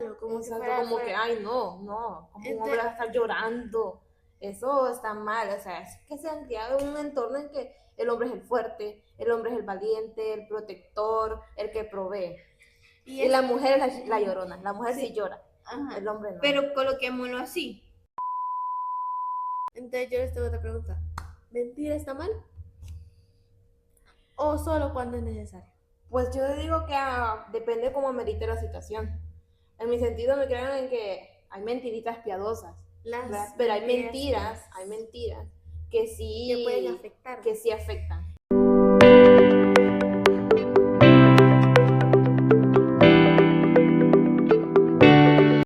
extraño, como que Exacto, fuera como que, fuera. ay, no, como un hombre Entonces, va a estar llorando. Eso está mal, o sea, es que se han criado en un entorno en que el hombre es el fuerte, el hombre es el valiente, el protector, el que provee. y Y es, la mujer es la llorona, la mujer sí sí, llora, ajá, el hombre no. pero coloquémoslo así. Entonces yo les tengo otra pregunta. ¿Mentir está mal o solo cuando es necesario? Pues yo digo que depende cómo merite la situación. En mi sentido me creo en que hay mentiritas piadosas, ¿verdad? Las Pero mentiras piadosas hay mentiras que que pueden sí, afectar. que sí afectan.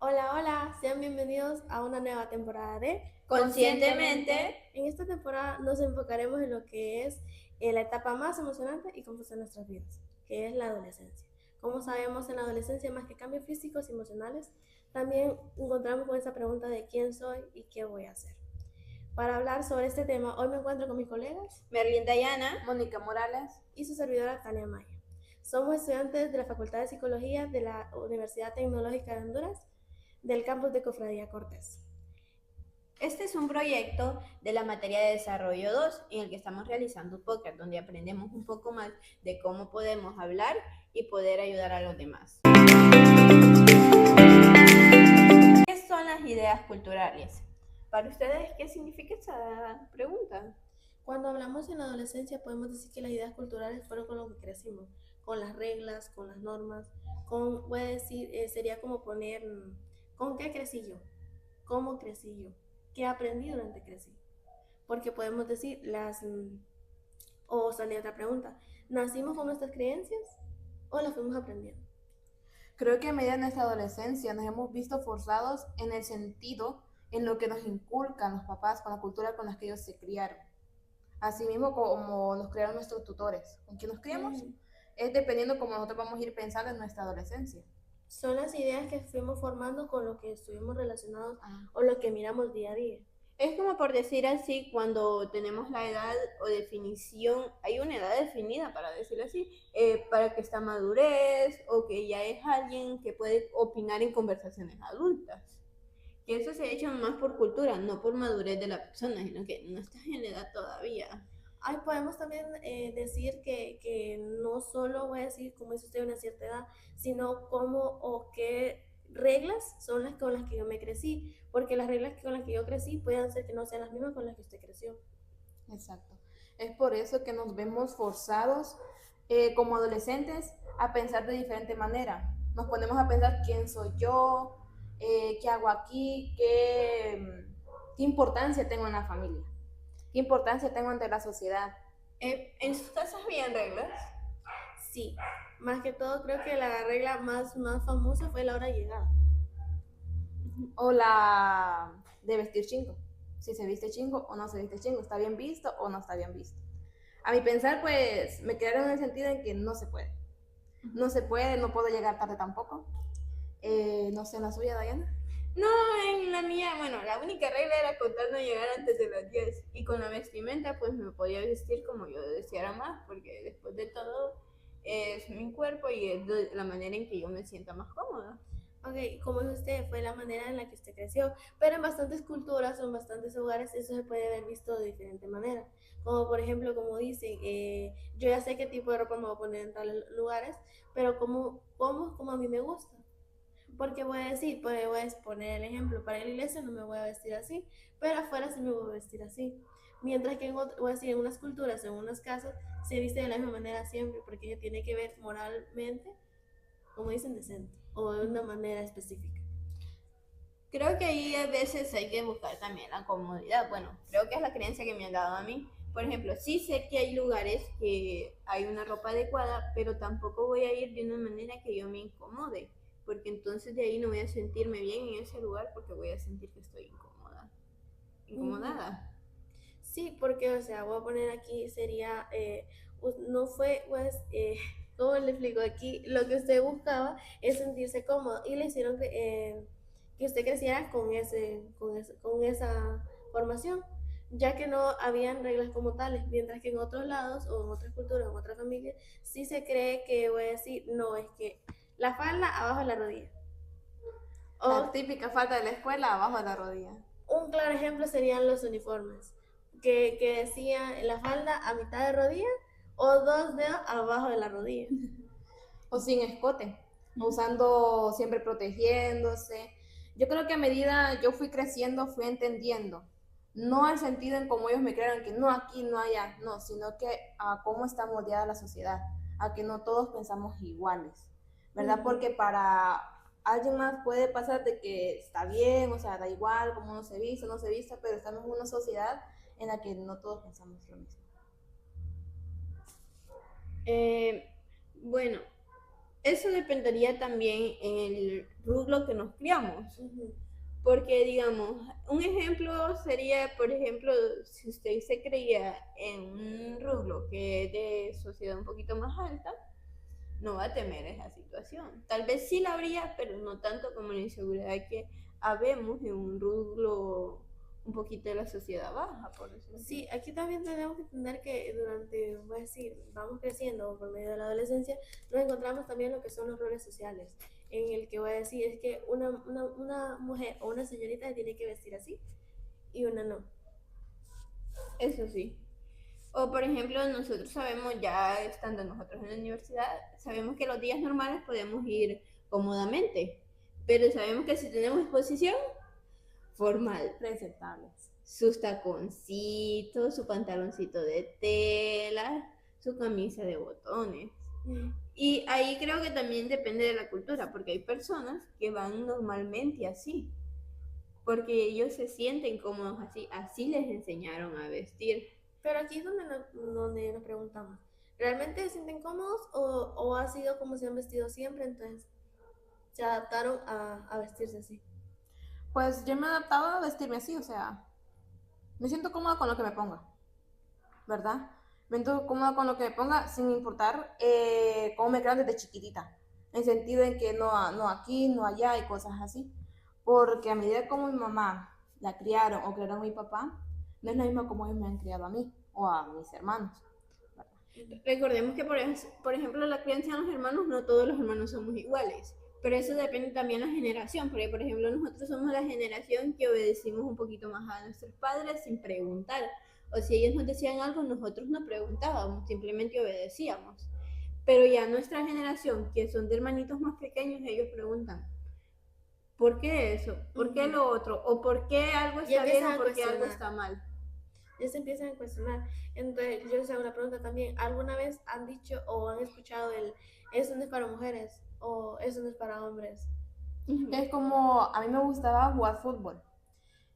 Hola, hola, sean bienvenidos a una nueva temporada de Conscientemente. En esta temporada nos enfocaremos en lo que es la etapa más emocionante y confusa de nuestras vidas, que es la adolescencia. Como sabemos, en la adolescencia, más que cambios físicos y emocionales, también encontramos con esa pregunta de quién soy y qué voy a hacer. Para hablar sobre este tema, hoy me encuentro con mis colegas Merlin Dayana, Mónica Morales y su servidora Tania Maya. Somos estudiantes de la Facultad de Psicología de la Universidad Tecnológica de Honduras, del campus de Cofradía Cortés. Este es un proyecto de la materia de desarrollo 2 en el que estamos realizando un podcast donde aprendemos un poco más de cómo podemos hablar y poder ayudar a los demás. ¿Qué son las ideas culturales? Para ustedes, ¿qué significa esa pregunta? Cuando hablamos en la adolescencia podemos decir que las ideas culturales fueron con lo que crecimos, con las reglas, con las normas, voy a decir, sería como poner, ¿con qué crecí yo? ¿Cómo crecí yo? ¿Qué aprendí durante que crecí? Porque podemos decir o sale otra pregunta, ¿nacimos con nuestras creencias o las fuimos aprendiendo? Creo que a medida de nuestra adolescencia nos hemos visto forzados en el sentido en lo que nos inculcan los papás con la cultura con la que ellos se criaron. Asimismo como nos criaron nuestros tutores. ¿Con quién nos criamos? Es dependiendo cómo nosotros vamos a ir pensando en nuestra adolescencia. Son las ideas que fuimos formando con lo que estuvimos relacionados o lo que miramos día a día. Es como por decir así, cuando tenemos la edad o definición, hay una edad definida para decirlo así, para que está madurez o que ya es alguien que puede opinar en conversaciones adultas. Que eso se ha hecho más por cultura, no por madurez de la persona, sino que no estás en la edad todavía. Ay, podemos también decir que no solo voy a decir, como dice usted, una cierta edad, sino cómo o qué reglas son las con las que yo me crecí, porque las reglas con las que yo crecí pueden ser que no sean las mismas con las que usted creció. Exacto. Es por eso que nos vemos forzados como adolescentes a pensar de diferente manera. Nos ponemos a pensar quién soy yo, qué hago aquí, qué importancia tengo en la familia, qué importancia tengo ante la sociedad. ¿En sus casas habían reglas? Sí, más que todo creo que la regla más famosa fue la hora de llegada. O la de vestir chingo. Si se viste chingo o no se viste chingo, está bien visto o no está bien visto. A mi pensar, pues me quedaron en el sentido en que no se puede. No se puede, no puedo llegar tarde tampoco. No sé, en la suya, Diana. No, en la mía, bueno, la única regla era contar no llegar antes de las 10. Y con la vestimenta, pues me podía vestir como yo deseara más, porque después de todo es mi cuerpo y es la manera en que yo me sienta más cómoda. Ok, como es usted, fue la manera en la que usted creció, pero en bastantes culturas o en bastantes hogares eso se puede ver visto de diferente manera. Como por ejemplo, como dicen, yo ya sé qué tipo de ropa me voy a poner en tales lugares, pero como a mí me gusta. Porque voy a decir, pues voy a exponer el ejemplo, para la iglesia no me voy a vestir así, pero afuera sí me voy a vestir así. Mientras que voy a decir, en unas culturas, en unas casas, se viste de la misma manera siempre, porque tiene que ver moralmente, como dicen, decente, o de una manera específica. Creo que ahí a veces hay que buscar también la comodidad. Bueno, creo que es la creencia que me han dado a mí. Por ejemplo, sí sé que hay lugares que hay una ropa adecuada, pero tampoco voy a ir de una manera que yo me incomode, porque entonces de ahí no voy a sentirme bien en ese lugar porque voy a sentir que estoy incomodada. Sí, porque, o sea, voy a poner aquí, sería, no fue, pues, ¿cómo le explico? Aquí lo que usted buscaba es sentirse cómodo y le hicieron que usted creciera con esa formación, ya que no habían reglas como tales, mientras que en otros lados o en otras culturas, en otras familias, sí se cree que, voy a decir, no, es que la falda abajo de la rodilla. La O típica falta de la escuela abajo de la rodilla. un claro ejemplo serían los uniformes, que decían la falda a mitad de rodilla o 2 dedos abajo de la rodilla. O sin escote, usando siempre protegiéndose. Yo creo que a medida yo fui creciendo, fui entendiendo, no al sentido en cómo ellos me crearon, que no aquí, no allá, no, sino que a cómo está moldeada la sociedad, a que no todos pensamos iguales, ¿verdad? Ujú. Porque para alguien más puede pasar de que está bien, o sea, da igual cómo uno se viste, no se vista, pero estamos en una sociedad en la que no todos pensamos lo mismo. Bueno, eso dependería también en el rubro que nos criamos. Ujú. Porque, digamos, un ejemplo sería, por ejemplo, si usted se creía en un rubro que es de sociedad un poquito más alta, no va a temer esa situación. Tal vez sí la habría, pero no tanto como la inseguridad que habemos en un rubro un poquito de la sociedad baja, por decirlo así. Sí, aquí también tenemos que entender que durante, voy a decir, vamos creciendo por medio de la adolescencia, nos encontramos también lo que son los roles sociales, en el que voy a decir es que una mujer o una señorita tiene que vestir así y una no. Eso sí. O por ejemplo, nosotros sabemos, ya estando nosotros en la universidad, sabemos que los días normales podemos ir cómodamente, pero sabemos que si tenemos exposición, formal. Presentables. Sus taconcitos, su pantaloncito de tela, su camisa de botones. Y ahí creo que también depende de la cultura, porque hay personas que van normalmente así, porque ellos se sienten cómodos así, así les enseñaron a vestir. Pero aquí es donde nos preguntamos, ¿realmente se sienten cómodos o ha sido como se han vestido siempre, entonces se adaptaron a vestirse así? Pues yo me he adaptado a vestirme así, o sea, me siento cómoda con lo que me ponga, ¿verdad? Me siento cómoda con lo que me ponga sin importar cómo me crean desde chiquitita, en sentido en que no aquí, no allá y cosas así. Porque a medida como mi mamá la criaron o criaron a mi papá, no es lo mismo como ellos me han criado a mí o a mis hermanos, ¿verdad? Recordemos que, por ejemplo, la crianza de los hermanos, no todos los hermanos somos iguales, pero eso depende también de la generación, porque, por ejemplo, nosotros somos la generación que obedecimos un poquito más a nuestros padres sin preguntar, o si ellos nos decían algo, nosotros no preguntábamos, simplemente obedecíamos. Pero ya nuestra generación, que son de hermanitos más pequeños, ellos preguntan, ¿por qué eso? ¿Por qué lo otro? ¿O por qué algo está bien o por qué algo está mal? Ya se empiezan a cuestionar. Entonces, yo les hago una pregunta también. ¿Alguna vez han dicho o han escuchado eso no es para mujeres o eso no es para hombres? Es como, a mí me gustaba jugar fútbol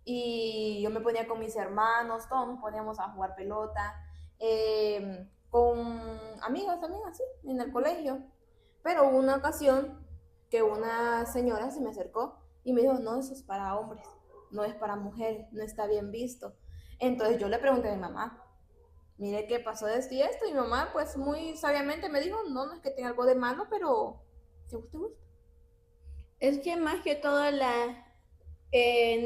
y yo me ponía con mis hermanos, todos nos poníamos a jugar pelota, con amigas también así, en el colegio. Pero hubo una ocasión que una señora se me acercó y me dijo, no, eso es para hombres, no es para mujeres, no está bien visto. Entonces yo le pregunté a mi mamá, mire qué pasó de esto y esto, y mi mamá pues muy sabiamente me dijo, no, no es que tenga algo de malo, pero si gusta, gusta. Es que más que todo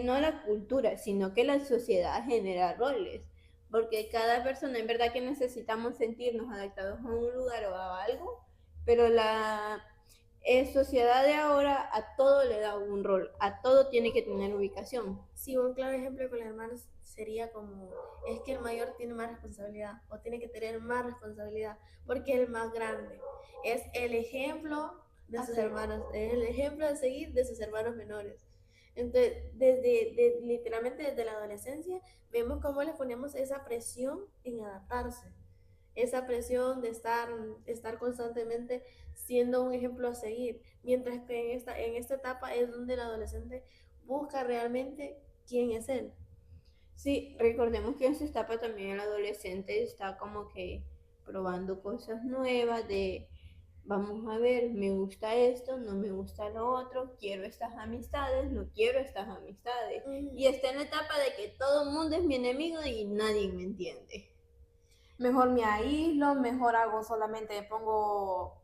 no la cultura, sino que la sociedad genera roles, porque cada persona en verdad que necesitamos sentirnos adaptados a un lugar o a algo, pero la sociedad de ahora a todo le da un rol, a todo tiene que tener ubicación. Sí, un claro ejemplo con los hermanos sería como, es que el mayor tiene más responsabilidad o tiene que tener más responsabilidad porque es el más grande. Es el ejemplo de sus hermanos, es el ejemplo de seguir de sus hermanos menores. Entonces, literalmente desde la adolescencia, vemos cómo le ponemos esa presión en adaptarse, esa presión de estar constantemente siendo un ejemplo a seguir, mientras que en esta etapa es donde el adolescente busca realmente quién es él. Sí, recordemos que en esta etapa también el adolescente está como que probando cosas nuevas de, vamos a ver, me gusta esto, no me gusta lo otro, quiero estas amistades, no quiero estas amistades. Y está en la etapa de que todo el mundo es mi enemigo y nadie me entiende. Mejor me aíslo, mejor hago solamente, me pongo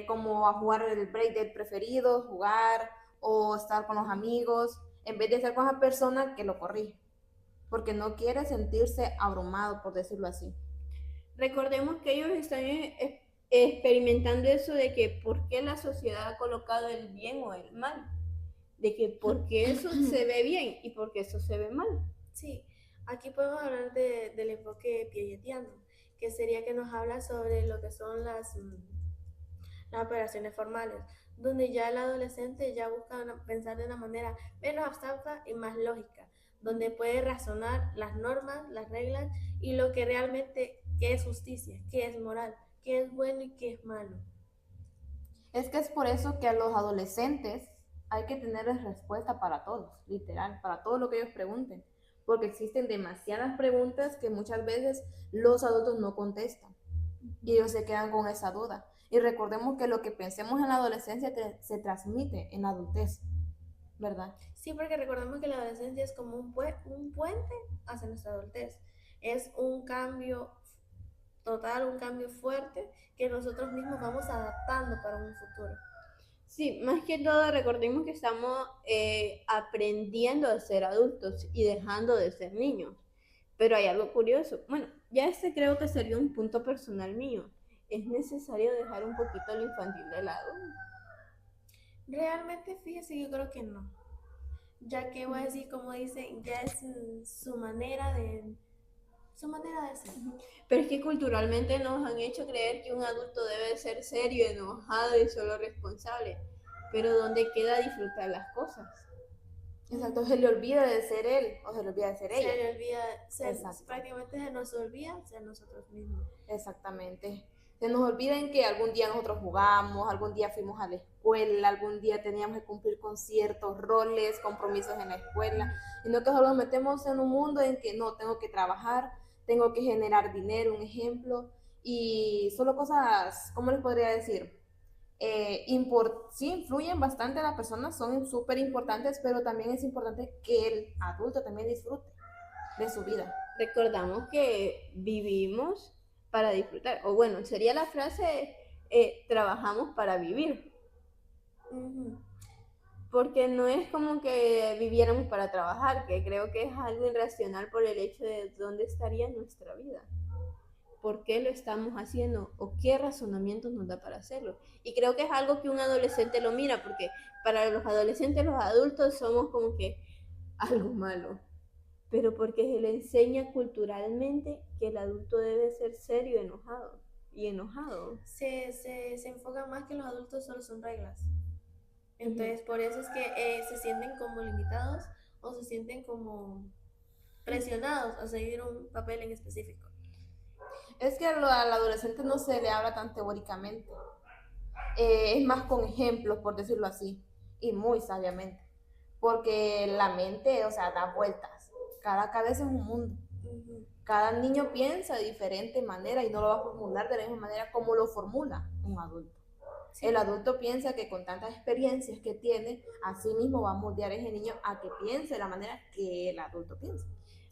como a jugar el break del preferido, jugar o estar con los amigos, en vez de estar con esa persona que lo corrige, porque no quiere sentirse abrumado, por decirlo así. Recordemos que ellos están experimentando eso de que por qué la sociedad ha colocado el bien o el mal. de que por qué eso se ve bien y por qué eso se ve mal. Sí, aquí podemos hablar del enfoque piagetiano, que sería que nos habla sobre lo que son las operaciones formales, donde ya el adolescente ya busca pensar de una manera menos abstracta y más lógica, donde puede razonar las normas, las reglas y lo que realmente qué es justicia, qué es moral, qué es bueno y qué es malo. Es que es por eso que a los adolescentes hay que tenerles respuesta para todos, literal, para todo lo que ellos pregunten, porque existen demasiadas preguntas que muchas veces los adultos no contestan y ellos se quedan con esa duda. Y recordemos que lo que pensemos en la adolescencia se transmite en la adultez, ¿verdad? Sí, porque recordemos que la adolescencia es como un puente hacia nuestra adultez. Es un cambio total, un cambio fuerte que nosotros mismos vamos adaptando para un futuro. Sí, más que todo recordemos que estamos aprendiendo a ser adultos y dejando de ser niños. Pero hay algo curioso. Bueno, ya este creo que sería un punto personal mío. Es necesario dejar un poquito lo infantil de lado. Realmente, fíjese, yo creo que no. Ya que voy a decir, como dicen, ya es su manera de ser. Pero es que culturalmente nos han hecho creer que un adulto debe ser serio, enojado y solo responsable. Pero ¿dónde queda disfrutar las cosas? Exacto, se le olvida de ser él o se le olvida de ser ella. Se le olvida, Exacto. prácticamente se nos olvida ser nosotros mismos. Exactamente. Se nos olvida en que algún día nosotros jugamos, algún día fuimos a la escuela, algún día teníamos que cumplir con ciertos roles, compromisos en la escuela, y no que solo nos metemos en un mundo en que no, tengo que trabajar, tengo que generar dinero, un ejemplo, y solo cosas, ¿cómo les podría decir? Sí influyen bastante a la persona, son súper importantes, pero también es importante que el adulto también disfrute de su vida. Recordamos que vivimos para disfrutar. O bueno, sería la frase, trabajamos para vivir. Porque no es como que viviéramos para trabajar, que creo que es algo irracional por el hecho de dónde estaría nuestra vida. ¿Por qué lo estamos haciendo? ¿O qué razonamiento nos da para hacerlo? Y creo que es algo que un adolescente lo mira, porque para los adolescentes, los adultos somos como que algo malo. Pero porque se le enseña culturalmente que el adulto debe ser serio y enojado. Se enfoca más que los adultos solo son reglas. Entonces, por eso es que se sienten como limitados o se sienten como presionados a seguir un papel en específico. Es que al adolescente no se le habla tan teóricamente. Es más con ejemplos, por decirlo así, y muy sabiamente. Porque la mente, o sea, da vueltas. Cada cabeza es un mundo. Cada niño piensa de diferente manera y no lo va a formular de la misma manera como lo formula un adulto. Sí. El adulto piensa que con tantas experiencias que tiene, así mismo va a moldear a ese niño a que piense de la manera que el adulto piensa.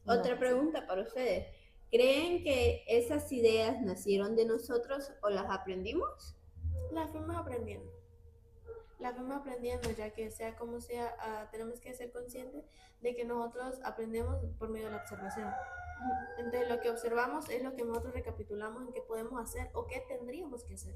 Otra pregunta para ustedes. ¿Creen que esas ideas nacieron de nosotros o las aprendimos? Las fuimos aprendiendo. Las fuimos aprendiendo, ya que sea como sea, tenemos que ser conscientes de que nosotros aprendemos por medio de la observación. Entonces, lo que observamos es lo que nosotros recapitulamos en qué podemos hacer o qué tendríamos que hacer.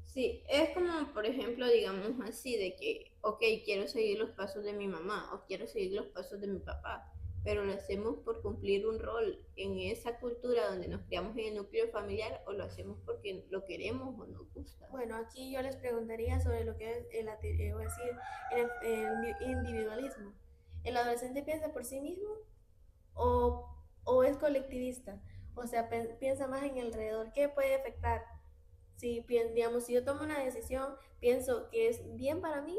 Sí, es como, por ejemplo, digamos así, de que, ok, quiero seguir los pasos de mi mamá o quiero seguir los pasos de mi papá, pero lo hacemos por cumplir un rol en esa cultura donde nos criamos en el núcleo familiar o lo hacemos porque lo queremos o nos gusta. Bueno, aquí yo les preguntaría sobre lo que es el individualismo. ¿El adolescente piensa por sí mismo o es colectivista? O sea, piensa más en el alrededor. ¿Qué puede afectar? Si, digamos, si yo tomo una decisión, pienso que es bien para mí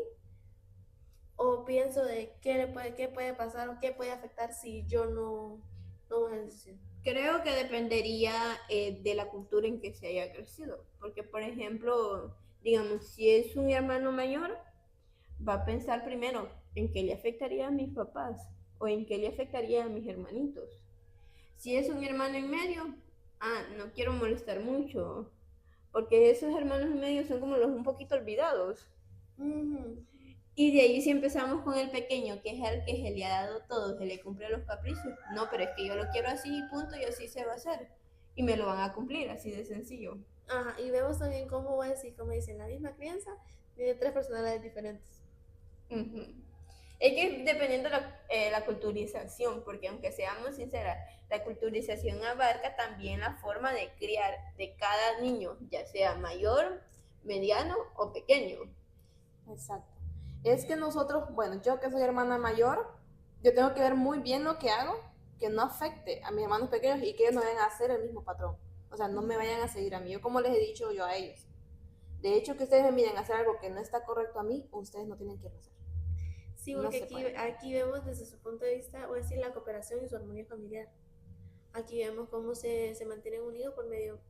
o pienso de qué puede pasar o qué puede afectar si yo no tomo una decisión. Creo que dependería de la cultura en que se haya crecido, porque por ejemplo, digamos, si es un hermano mayor, va a pensar primero en qué le afectaría a mis papás o en qué le afectaría a mis hermanitos. Si es un hermano en medio, no quiero molestar mucho, porque esos hermanos en medio son como los un poquito olvidados. Y de ahí si empezamos con el pequeño, que es el que se le ha dado todo, se le cumple los caprichos. No, pero es que yo lo quiero así y punto, y así se va a hacer. Y me lo van a cumplir, así de sencillo. Y vemos también cómo dicen, la misma crianza tiene 3 personalidades diferentes. Ujú. Es que dependiendo la culturización, porque aunque seamos sinceras, la culturización abarca también la forma de criar de cada niño, ya sea mayor, mediano o pequeño. Exacto. Es que nosotros, bueno, yo que soy hermana mayor, yo tengo que ver muy bien lo que hago, que no afecte a mis hermanos pequeños y que ellos no vayan a hacer el mismo patrón. O sea, no me vayan a seguir a mí. Yo como les he dicho yo a ellos. De hecho, que ustedes me miren a hacer algo que no está correcto a mí, ustedes no tienen que hacer. Sí, No porque se puede. aquí vemos desde su punto de vista, voy a decir, la cooperación y su armonía familiar. Aquí vemos cómo se mantienen unidos por medio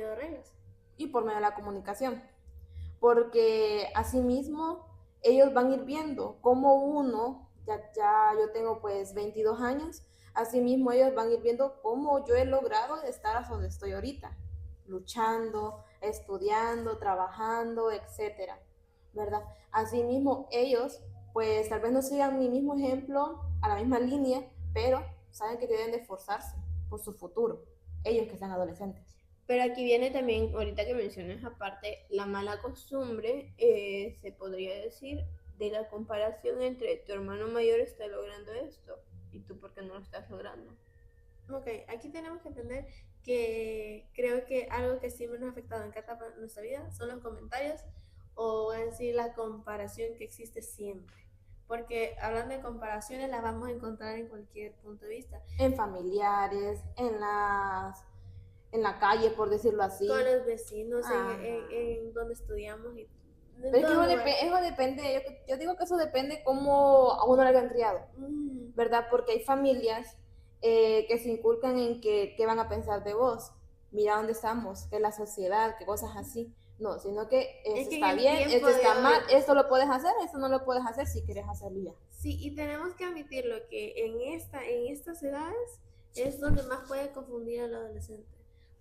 de reglas. Y por medio de la comunicación. Porque asimismo ellos van a ir viendo cómo uno, ya yo tengo pues 22 años, asimismo ellos van a ir viendo cómo yo he logrado estar hasta donde estoy ahorita, luchando, estudiando, trabajando, etcétera, ¿verdad? Asimismo ellos pues tal vez no sigan mi mismo ejemplo, a la misma línea, pero saben que deben de esforzarse por su futuro, ellos que están adolescentes. Pero aquí viene también, ahorita que mencionas aparte, la mala costumbre, se podría decir, de la comparación entre tu hermano mayor está logrando esto y tú por qué no lo estás logrando. Ok, aquí tenemos que entender que creo que algo que siempre nos ha afectado en cada etapa de nuestra vida son los comentarios o en sí la comparación que existe siempre. Porque hablando de comparaciones las vamos a encontrar en cualquier punto de vista. En familiares, en la calle, por decirlo así. Con los vecinos, Ajá. en donde estudiamos y en Pero es que todo lugar. eso depende, yo digo que eso depende cómo a uno le hayan criado, ¿verdad? Porque hay familias que se inculcan en que qué van a pensar de vos, mira dónde estamos, que la sociedad, que cosas así. No, sino que Es esto que en está el bien, tiempo esto está de mal, hoy, esto lo puedes hacer, esto no lo puedes hacer si quieres hacerlo ya. sí, y tenemos que admitirlo que en estas edades es donde más puede confundir al adolescente.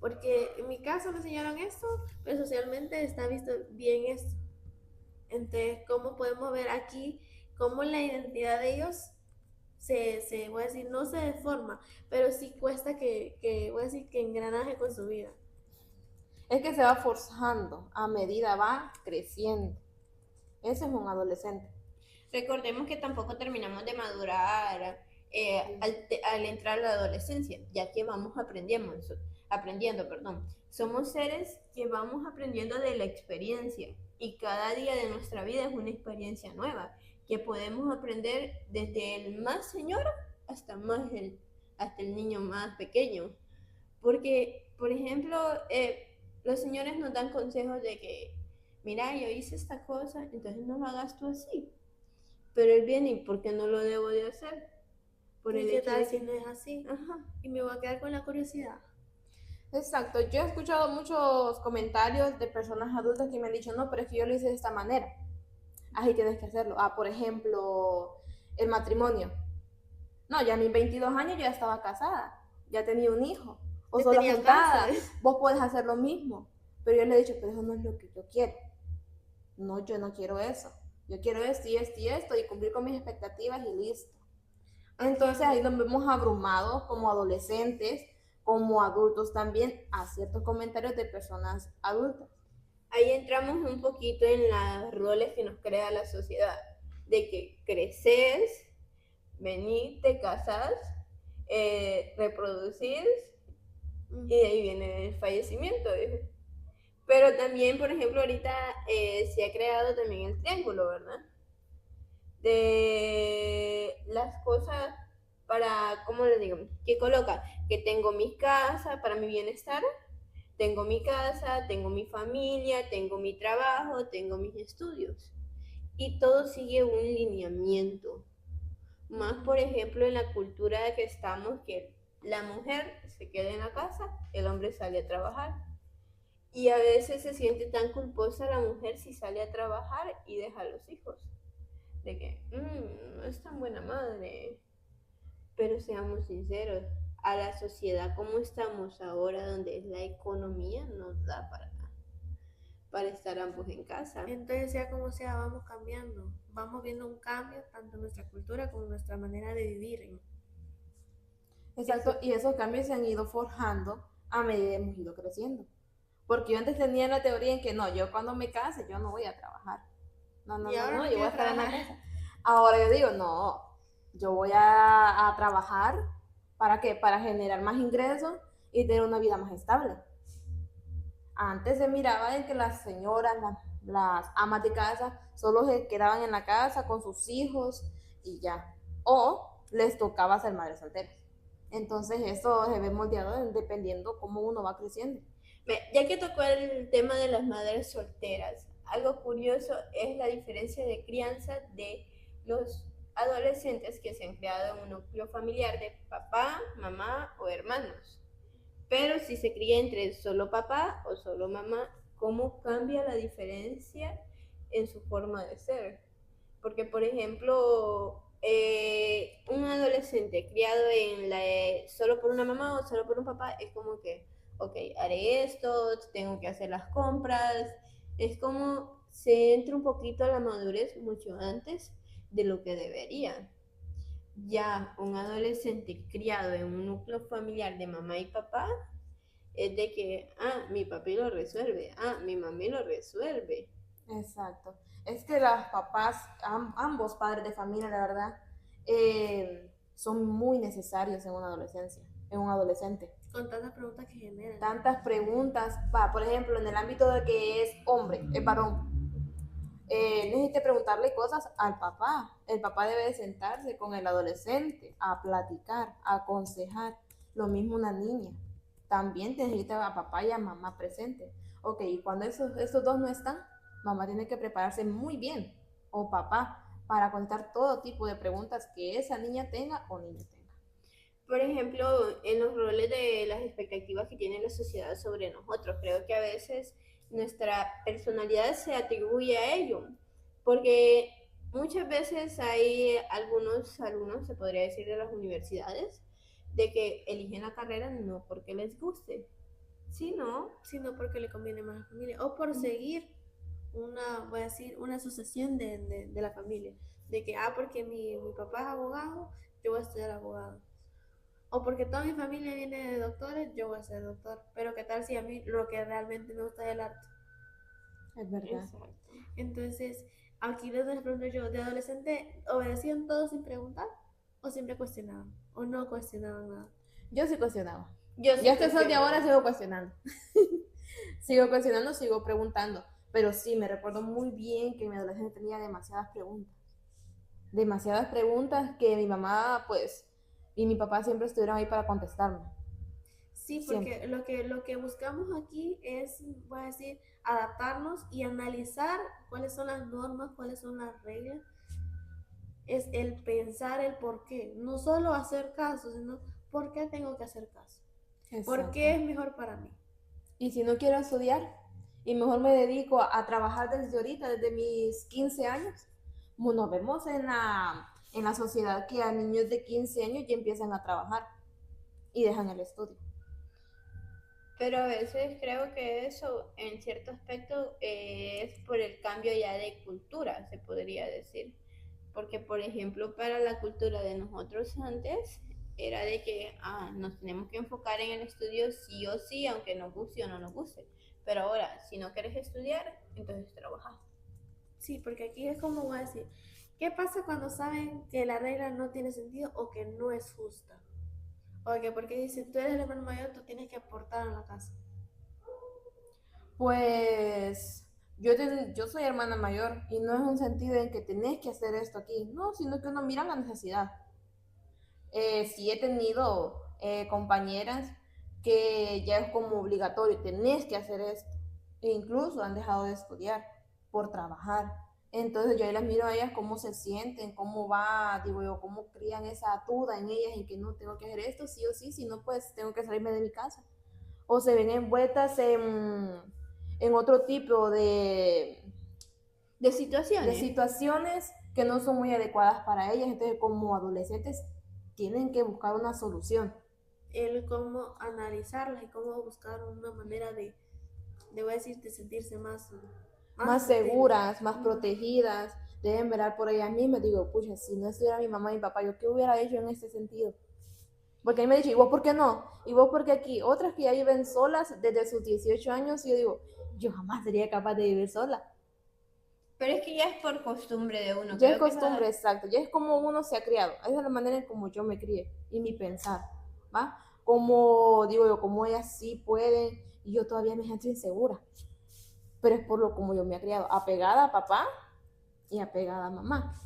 Porque en mi caso me enseñaron esto, pero socialmente está visto bien esto. Entonces, ¿cómo podemos ver aquí cómo la identidad de ellos voy a decir, no se deforma, pero sí cuesta voy a decir, que engranaje con su vida? Es que se va forjando a medida va creciendo. Ese es un adolescente. Recordemos que tampoco terminamos de madurar al entrar a la adolescencia, ya que vamos aprendiendo, perdón. Somos seres que vamos aprendiendo de la experiencia y cada día de nuestra vida es una experiencia nueva que podemos aprender desde el más señor hasta el niño más pequeño. Porque, por ejemplo, los señores nos dan consejos de que, mira, yo hice esta cosa, entonces no lo hagas tú así. Pero él viene, ¿y por qué no lo debo de hacer? Por ¿Y el qué hecho tal de si que... no es así? Ajá. Y me voy a quedar con la curiosidad. Exacto, yo he escuchado muchos comentarios de personas adultas que me han dicho, no, pero es que yo lo hice de esta manera, así tienes que hacerlo. Ah, por ejemplo, el matrimonio. No, ya a mis 22 años yo ya estaba casada, ya tenía un hijo, o Ya sola tenía juntada, casa. vos podés hacer lo mismo. Pero yo le he dicho, pero eso no es lo que yo quiero. No, yo no quiero eso. Yo quiero esto y esto y esto y cumplir con mis expectativas y listo. Entonces ahí nos vemos abrumados como adolescentes, como adultos también, a ciertos comentarios de personas adultas. Ahí entramos un poquito en los roles que nos crea la sociedad, de que creces, venís, te casas, reproducís y de ahí viene el fallecimiento. Pero también, por ejemplo, ahorita se ha creado también el triángulo, ¿verdad? De las cosas para, ¿cómo les digo? Que coloca que tengo mi casa para mi bienestar, tengo mi casa, tengo mi familia, tengo mi trabajo, tengo mis estudios. Y todo sigue un lineamiento. Más, por ejemplo, en la cultura que estamos, que la mujer se queda en la casa, el hombre sale a trabajar. Y a veces se siente tan culposa la mujer si sale a trabajar y deja a los hijos. De que no es tan buena madre. Pero seamos sinceros, a la sociedad como estamos ahora, donde la economía nos da para estar ambos en casa. Entonces, sea como sea, vamos cambiando. Vamos viendo un cambio tanto en nuestra cultura como en nuestra manera de vivir. Exacto, y esos cambios se han ido forjando a medida que hemos ido creciendo. Porque yo antes tenía la teoría en que no, yo cuando me case, yo no voy a trabajar. No, yo voy a estar en la casa. Ahora yo digo, no, yo voy a trabajar, ¿para qué? Para generar más ingresos y tener una vida más estable. Antes se miraba de que las señoras, las amas de casa, solo se quedaban en la casa con sus hijos y ya. O les tocaba ser madres solteras. Entonces eso se ve moldeado dependiendo cómo uno va creciendo. Ya que tocó el tema de las madres solteras, algo curioso es la diferencia de crianza de los adolescentes que se han creado en un núcleo familiar de papá, mamá o hermanos. Pero si se cría entre solo papá o solo mamá, ¿cómo cambia la diferencia en su forma de ser? Porque, por ejemplo, un adolescente criado solo por una mamá o solo por un papá es como que, ok, haré esto, tengo que hacer las compras. Es como se entra un poquito a la madurez mucho antes de lo que debería. Ya un adolescente criado en un núcleo familiar de mamá y papá es de que, mi papi lo resuelve, mi mami lo resuelve. Exacto. Es que los papás, ambos padres de familia, la verdad, son muy necesarios en una adolescencia, en un adolescente. Con tantas preguntas que generan. Tantas preguntas, por ejemplo, en el ámbito de que es hombre, es varón, necesita preguntarle cosas al papá. El papá debe de sentarse con el adolescente a platicar, a aconsejar. Lo mismo una niña. También necesita a papá y a mamá presentes. Ok, y cuando esos dos no están, mamá tiene que prepararse muy bien, o papá, para contestar todo tipo de preguntas que esa niña tenga o niño tenga. Por ejemplo, en los roles de las expectativas que tiene la sociedad sobre nosotros, creo que a veces nuestra personalidad se atribuye a ello, porque muchas veces hay algunos alumnos, se podría decir, de las universidades, de que eligen la carrera no porque les guste, sino porque le conviene más a la familia. O por seguir voy a decir, una asociación de la familia. De que, porque mi papá es abogado, yo voy a estudiar abogado. O porque toda mi familia viene de doctores, yo voy a ser doctor. Pero qué tal si a mí lo que realmente me gusta es el arte. Es verdad. Exacto. Entonces, aquí les pregunto yo, de adolescente, ¿obedecían todos sin preguntar? ¿O siempre cuestionaban? ¿O no cuestionaban nada? Yo sí cuestionaba. Yo sí Ya hasta sol de cuestiono. ahora sigo cuestionando. Sigo cuestionando, sigo preguntando. Pero sí, me recuerdo muy bien que mi adolescente tenía demasiadas preguntas. Demasiadas preguntas que mi mamá, pues, y mi papá siempre estuvieron ahí para contestarme. Sí, porque lo que buscamos aquí es, voy a decir, adaptarnos y analizar cuáles son las normas, cuáles son las reglas. Es el pensar el por qué. No solo hacer caso, sino por qué tengo que hacer caso. Exacto. ¿Por qué es mejor para mí? Y si no quiero estudiar, y mejor me dedico a trabajar desde ahorita, desde mis 15 años. Bueno, vemos en la sociedad que a niños de 15 años ya empiezan a trabajar y dejan el estudio. Pero a veces creo que eso, en cierto aspecto, es por el cambio ya de cultura, se podría decir. Porque, por ejemplo, para la cultura de nosotros antes, era de que nos tenemos que enfocar en el estudio sí o sí, aunque nos guste o no nos guste. Pero ahora, si no quieres estudiar, entonces trabaja. Sí, porque aquí es como voy a decir, ¿qué pasa cuando saben que la regla no tiene sentido o que no es justa? O que porque dicen, tú eres el hermano mayor, tú tienes que aportar a la casa. Pues yo soy hermana mayor y no es un sentido en que tenés que hacer esto aquí, no, sino que uno mira la necesidad. Sí he tenido compañeras que ya es como obligatorio, tenés que hacer esto, e incluso han dejado de estudiar por trabajar. Entonces yo ahí las miro a ellas cómo se sienten, cómo va, digo yo, cómo crían esa duda en ellas en que no tengo que hacer esto sí o sí, si no pues tengo que salirme de mi casa. O se ven envueltas en otro tipo de situaciones que no son muy adecuadas para ellas. Entonces como adolescentes tienen que buscar una solución. El cómo analizarlas y cómo buscar una manera voy a decir, de sentirse más seguras, más protegidas, deben velar por ellas mismas. Digo, pucha, si no estuviera mi mamá y mi papá, ¿yo qué hubiera hecho en ese sentido? Porque a mí me han dicho, ¿y vos por qué no? ¿Y vos por qué aquí? Otras que ya viven solas desde sus 18 años, y yo digo, yo jamás sería capaz de vivir sola. Pero es que ya es por costumbre de uno. Ya es Creo que costumbre, exacto, ya es como uno se ha criado, esa es la manera en como yo me crié y mi pensar, ¿va? Como digo yo, como ellas sí pueden y yo todavía me siento insegura, pero es por lo como yo me he criado, apegada a papá y apegada a mamá.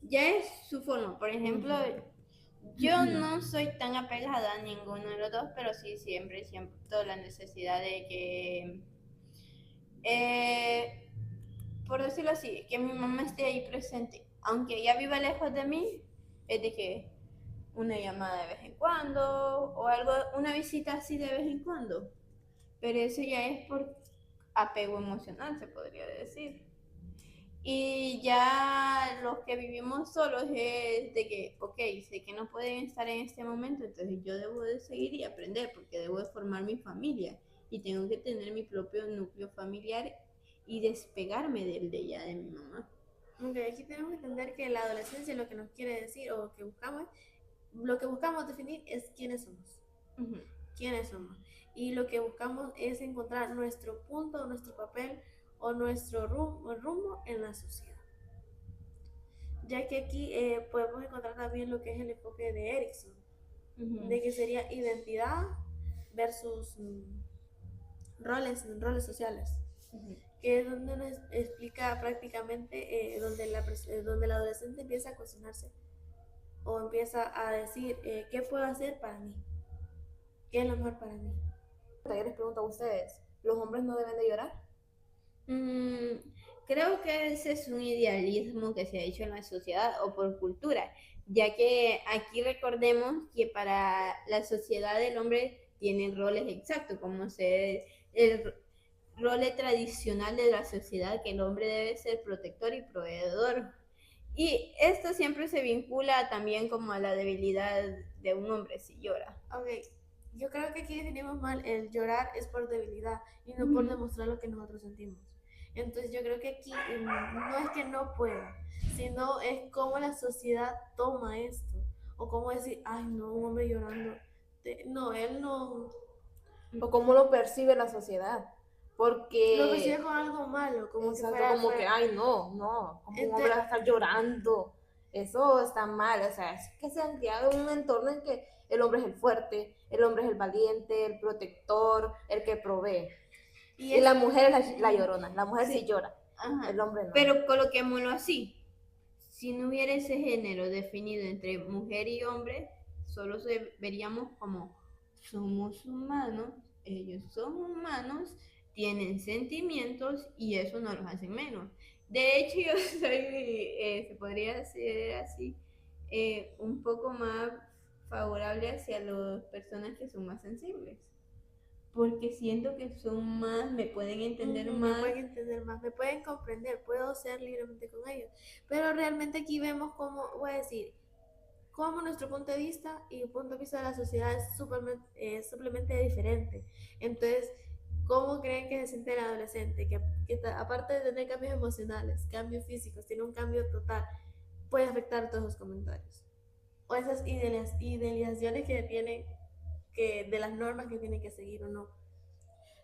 ya es su forma. Por ejemplo, yo no soy tan apegada a ninguno de los dos, pero sí siempre siento la necesidad de que, eh, por decirlo así, que mi mamá esté ahí presente. Aunque ella viva lejos de mí, es de que una llamada de vez en cuando o algo, una visita así de vez en cuando. Pero eso ya es por apego emocional, se podría decir. Y ya los que vivimos solos es de que, ok, sé que no pueden estar en este momento, entonces yo debo de seguir y aprender porque debo de formar mi familia y tengo que tener mi propio núcleo familiar y despegarme del de ya de mi mamá. Ok, aquí tenemos que entender que la adolescencia lo que nos quiere decir o lo que buscamos definir es quiénes somos. Ujú. Quiénes somos. Y lo que buscamos es encontrar nuestro punto, nuestro papel o nuestro rumbo en la sociedad. Ya que aquí podemos encontrar también lo que es el enfoque de Erickson, de que sería identidad versus roles sociales, que es donde nos explica prácticamente donde el adolescente empieza a cuestionarse o empieza a decir qué puedo hacer para mí, qué es lo mejor para mí. Yo les pregunto a ustedes, ¿los hombres no deben de llorar? Creo que ese es un idealismo que se ha hecho en la sociedad o por cultura, ya que aquí recordemos que para la sociedad el hombre tiene roles exactos, como ser el rol tradicional de la sociedad, que el hombre debe ser protector y proveedor. Y esto siempre se vincula también como a la debilidad de un hombre si llora. Ok, yo creo que aquí definimos mal, el llorar es por debilidad y no por demostrar lo que nosotros sentimos. Entonces yo creo que aquí no es que no pueda, sino es cómo la sociedad toma esto. O cómo decir, ay no, un hombre llorando. No, él no ¿O cómo lo percibe la sociedad? Porque lo percibe con algo malo, como exacto, que fuera, como que, ay, no, no, como un hombre va a estar llorando, eso está mal, o sea, es que se han criado en un entorno en que el hombre es el fuerte, el hombre es el valiente, el protector, el que provee. Y la mujer es la llorona, la mujer sí llora, Ajá. el hombre no. Pero coloquémoslo así, si no hubiera ese género definido entre mujer y hombre, solo veríamos como somos humanos, ellos son humanos, tienen sentimientos y eso no los hace menos. De hecho, yo soy, se podría decir así, un poco más favorable hacia las personas que son más sensibles. Porque siento que son más, me pueden entender más. Me pueden entender más, me pueden comprender, puedo ser libremente con ellos. Pero realmente aquí vemos cómo, voy a decir, cómo nuestro punto de vista y el punto de vista de la sociedad es simplemente diferente. Entonces, ¿cómo creen que se siente el adolescente? Que aparte de tener cambios emocionales, cambios físicos, tiene un cambio total, puede afectar todos los comentarios. O esas idealizaciones que tiene de las normas que tiene que seguir o no.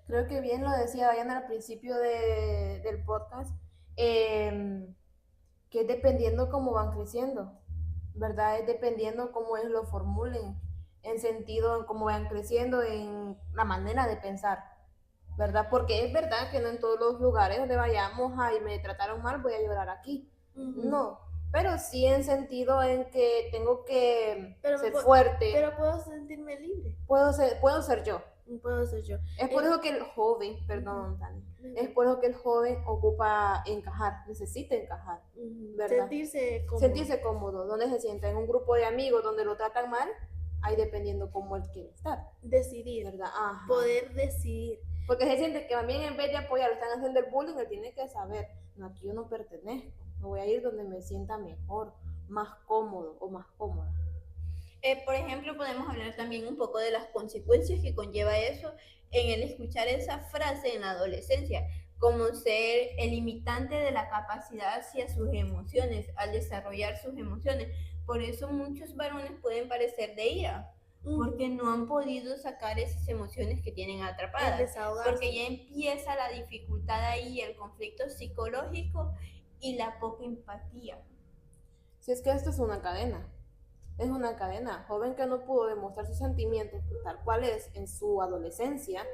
Creo que bien lo decía Diana al principio del podcast, que es dependiendo cómo van creciendo, ¿verdad? Es dependiendo cómo ellos lo formulen, en sentido, en cómo van creciendo, en la manera de pensar, ¿verdad? Porque es verdad que no en todos los lugares donde vayamos, ay, me trataron mal, voy a llorar aquí. No, pero sí en sentido en que tengo que ser fuerte. Pero puedo sentirme libre. Puedo ser yo. Puedo ser yo. Es por eso que el joven, perdón, Dani, es por eso que el joven ocupa encajar, necesita encajar, ¿verdad? Sentirse cómodo, donde se sienta en un grupo de amigos donde lo tratan mal, ahí dependiendo cómo él quiere estar. Decidir, ¿verdad? Ajá. Poder decidir. Porque se siente que también en vez de apoyar, están haciendo el bullying, él tiene que saber, no, aquí yo no pertenezco, me voy a ir donde me sienta mejor, más cómodo o más cómoda. Por ejemplo, podemos hablar también un poco de las consecuencias que conlleva eso en el escuchar esa frase en la adolescencia, como ser el limitante de la capacidad hacia sus emociones, al desarrollar sus emociones. Por eso muchos varones pueden parecer de ira, porque no han podido sacar esas emociones que tienen atrapadas, porque ya empieza la dificultad ahí, el conflicto psicológico y la poca empatía. Si es que esto es una cadena. Es una cadena. Joven que no pudo demostrar sus sentimientos tal cual es en su adolescencia,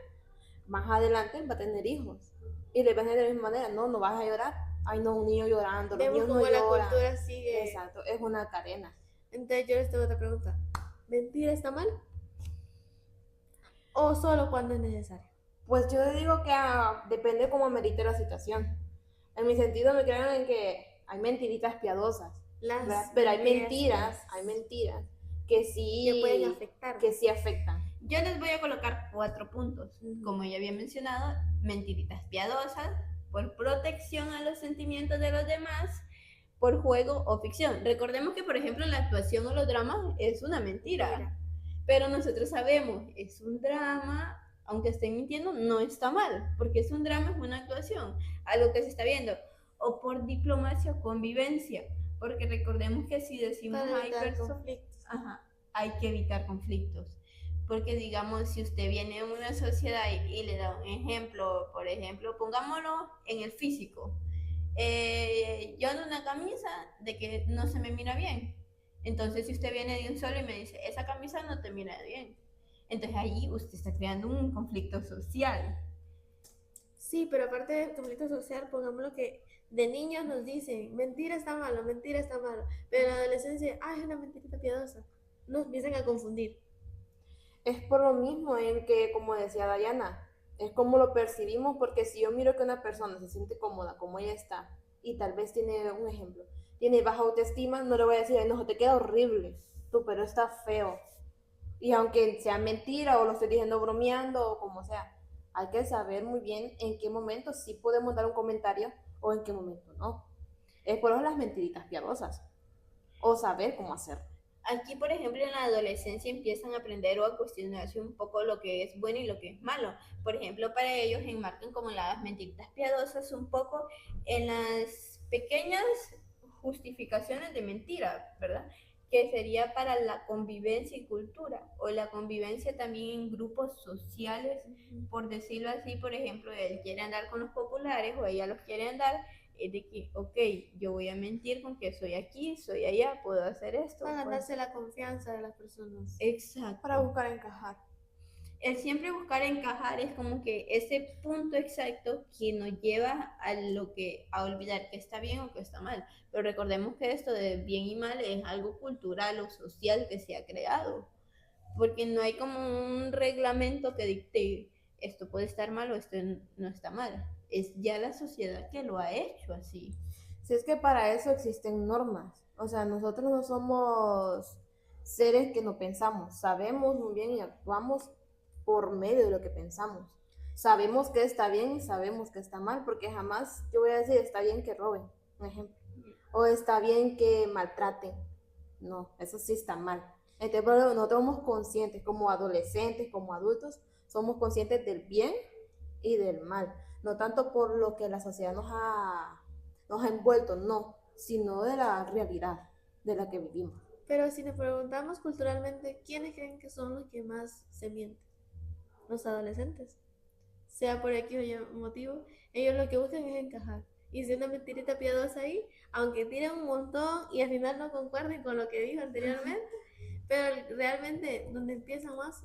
más adelante va a tener hijos. Y le va a tener de la misma manera, no, no vas a llorar. Ay, no, un niño llorando, los Vemos niños no cómo la lloran. cultura sigue. Exacto, es una cadena. Entonces yo les tengo otra pregunta. ¿Mentir está mal? ¿O solo cuando es necesario? Pues yo digo que depende cómo merite la situación. En mi sentido me creo en que hay mentiritas piadosas, ¿verdad? Pero hay mentiras que pueden afectar. que sí afectan. Yo les voy a colocar 4 puntos. Como ya había mencionado, mentiritas piadosas, por protección a los sentimientos de los demás, por juego o ficción. Recordemos que, por ejemplo, la actuación o los dramas es una mentira. Pero nosotros sabemos, es un drama, aunque estén mintiendo, no está mal, porque es un drama, es una actuación, algo que se está viendo. O por diplomacia o convivencia, porque recordemos que si decimos hay que evitar conflictos. Porque digamos, si usted viene a una sociedad y le da un ejemplo, por ejemplo, pongámoslo en el físico. Yo ando una camisa de que no se me mira bien. Entonces, si usted viene de un solo y me dice, esa camisa no te mira bien, entonces ahí usted está creando un conflicto social. Sí, pero aparte del conflicto social, pongámoslo que de niños nos dicen, mentira está malo, pero en la adolescencia, es una mentirita piadosa. Nos empiezan a confundir. Es por lo mismo en que, como decía Dayana, es como lo percibimos, porque si yo miro que una persona se siente cómoda como ella está, y tal vez tiene un ejemplo, tiene baja autoestima, no le voy a decir, ay, no, te queda horrible, tú, pero está feo. Y aunque sea mentira o lo estoy diciendo bromeando o como sea, hay que saber muy bien en qué momento sí podemos dar un comentario o en qué momento no. Es por eso las mentiritas piadosas. O saber cómo hacerlo. Aquí, por ejemplo, en la adolescencia empiezan a aprender o a cuestionarse un poco lo que es bueno y lo que es malo. Por ejemplo, para ellos enmarcan como las mentiritas piadosas un poco en las pequeñas justificaciones de mentira, ¿verdad? Que sería para la convivencia y cultura, o la convivencia también en grupos sociales, por decirlo así. Por ejemplo, él quiere andar con los populares o ella los quiere andar, de que, ok, yo voy a mentir con que soy aquí, soy allá, puedo hacer esto. Para ganarse la confianza de las personas. Exacto. Para buscar encajar. El siempre buscar encajar es como que ese punto exacto que nos lleva a olvidar que está bien o que está mal. Pero recordemos que esto de bien y mal es algo cultural o social que se ha creado. Porque no hay como un reglamento que dicte esto puede estar mal o esto no está mal. Es ya la sociedad que lo ha hecho así. Si es que para eso existen normas. O sea, nosotros no somos seres que no pensamos. Sabemos muy bien y actuamos por medio de lo que pensamos. Sabemos que está bien y sabemos que está mal, porque jamás yo voy a decir está bien que roben, un ejemplo. O está bien que maltraten. No, eso sí está mal. Entonces, nosotros somos conscientes, como adolescentes, como adultos, somos conscientes del bien y del mal. No tanto por lo que la sociedad nos ha envuelto, no, sino de la realidad de la que vivimos. Pero si nos preguntamos culturalmente, ¿quiénes creen que son los que más se mienten? Los adolescentes. Sea por aquí o Y motivo, ellos lo que buscan es encajar. Y si una mentirita piadosa ahí, aunque tiren un montón y al final no concuerden con lo que dijo anteriormente, pero realmente donde empieza más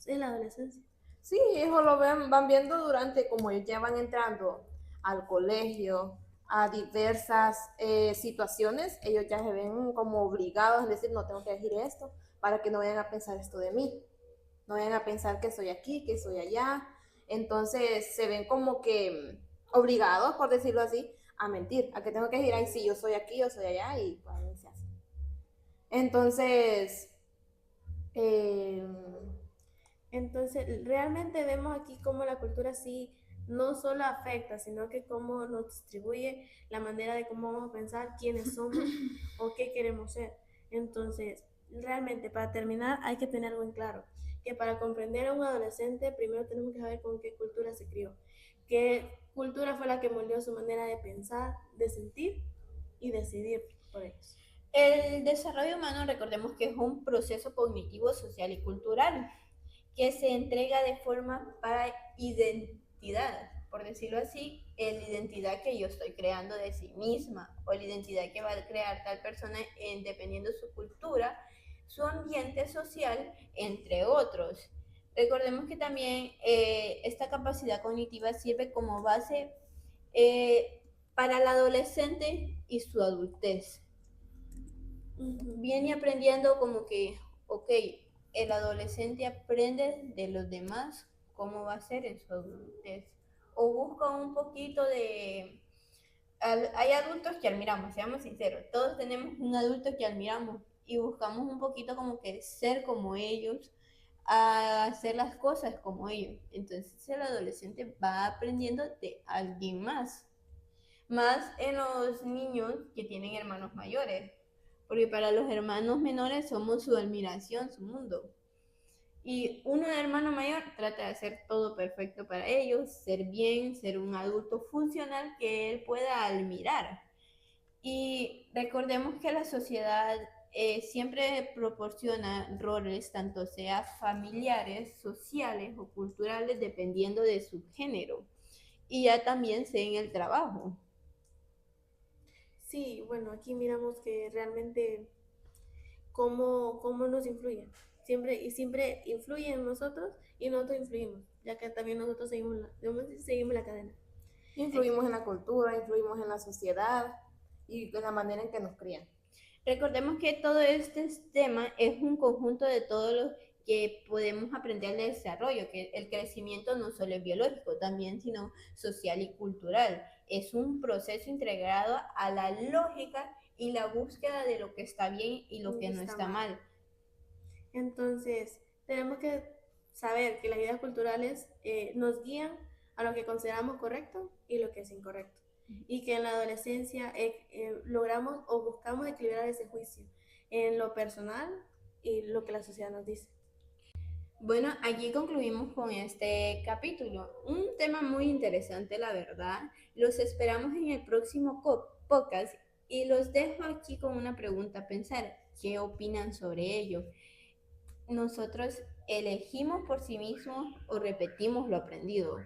es la adolescencia. Sí, eso lo van viendo durante, como ellos ya van entrando al colegio, a diversas situaciones, ellos ya se ven como obligados a decir, no tengo que decir esto, para que no vayan a pensar esto de mí, no vayan a pensar que soy aquí, que soy allá. Entonces se ven como que obligados, por decirlo así, a mentir, a que tengo que decir, ay, sí, yo soy aquí, yo soy allá, y pues se hace. Entonces, realmente vemos aquí cómo la cultura sí no solo afecta, sino que cómo nos distribuye la manera de cómo vamos a pensar, quiénes somos o qué queremos ser. Entonces, realmente para terminar hay que tener algo en claro, que para comprender a un adolescente primero tenemos que saber con qué cultura se crió, qué cultura fue la que moldeó su manera de pensar, de sentir y decidir por ellos. El desarrollo humano, recordemos que es un proceso cognitivo, social y cultural que se entrega de forma para identidad, por decirlo así, la identidad que yo estoy creando de sí misma o la identidad que va a crear tal persona dependiendo de su cultura, su ambiente social, entre otros. Recordemos que también esta capacidad cognitiva sirve como base para el adolescente y su adultez. Viene aprendiendo como que, ok, el adolescente aprende de los demás cómo va a ser en su adultez. O busca un poquito de... Hay adultos que admiramos, seamos sinceros, todos tenemos un adulto que admiramos y buscamos un poquito como que ser como ellos, a hacer las cosas como ellos. Entonces el adolescente va aprendiendo de alguien más en los niños que tienen hermanos mayores, porque para los hermanos menores somos su admiración, su mundo. Y uno de hermano mayor trata de hacer todo perfecto para ellos, ser bien, ser un adulto funcional que él pueda admirar. Y recordemos que la sociedad siempre proporciona roles, tanto sea familiares, sociales o culturales, dependiendo de su género. Y ya también sea en el trabajo. Sí, bueno, aquí miramos que realmente cómo nos influye. Siempre influye en nosotros y nosotros influimos, ya que también nosotros seguimos la cadena. Influimos en la cultura, influimos en la sociedad y en la manera en que nos crían. Recordemos que todo este tema es un conjunto de todo lo que podemos aprender de desarrollo, que el crecimiento no solo es biológico, también sino social y cultural. Es un proceso integrado a la lógica y la búsqueda de lo que está bien y lo que no está mal. Entonces, tenemos que saber que las ideas culturales nos guían a lo que consideramos correcto y lo que es incorrecto. Y que en la adolescencia logramos o buscamos equilibrar ese juicio en lo personal y lo que la sociedad nos dice. Bueno, aquí concluimos con este capítulo. Un tema muy interesante, la verdad. Los esperamos en el próximo podcast y los dejo aquí con una pregunta a pensar. ¿Qué opinan sobre ello? ¿Nosotros elegimos por sí mismos o repetimos lo aprendido?